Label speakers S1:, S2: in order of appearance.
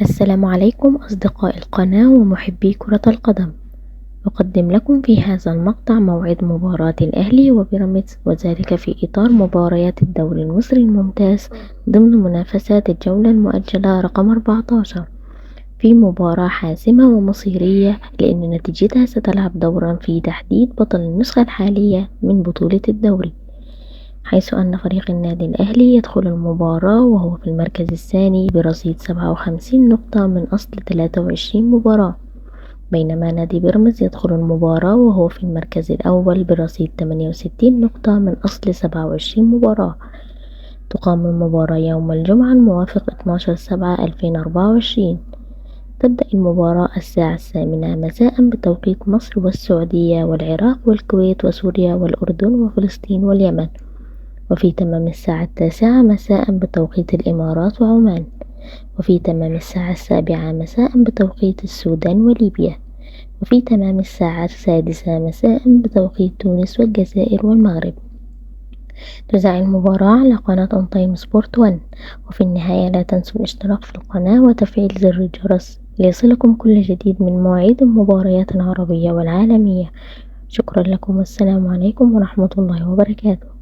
S1: السلام عليكم أصدقاء القناة ومحبي كرة القدم. أقدم لكم في هذا المقطع موعد مباراة الأهلي وبيراميدز، وذلك في إطار مباريات الدوري المصري الممتاز ضمن منافسات الجولة المؤجلة رقم 14، في مباراة حاسمة ومصيرية لأن نتيجتها ستلعب دورا في تحديد بطل النسخة الحالية من بطولة الدوري، حيث أن فريق النادي الأهلي يدخل المباراة وهو في المركز الثاني برصيد 57 نقطة من أصل 23 مباراة، بينما نادي بيراميدز يدخل المباراة وهو في المركز الأول برصيد 68 نقطة من أصل 27 مباراة. تقام المباراة يوم الجمعة الموافق 12/7/2024. تبدأ المباراة الساعة 8 مساء بتوقيت مصر والسعودية والعراق والكويت وسوريا والأردن وفلسطين واليمن، وفي تمام الساعة 9 مساء بتوقيت الإمارات وعمان، وفي تمام الساعة 7 مساء بتوقيت السودان وليبيا، وفي تمام الساعة 6 مساء بتوقيت تونس والجزائر والمغرب. تذاع المباراة على قناة أون تايم سبورت 1. وفي النهاية لا تنسوا الاشتراك في القناة وتفعيل زر الجرس ليصلكم كل جديد من مواعيد المباريات العربية والعالمية. شكرا لكم والسلام عليكم ورحمة الله وبركاته.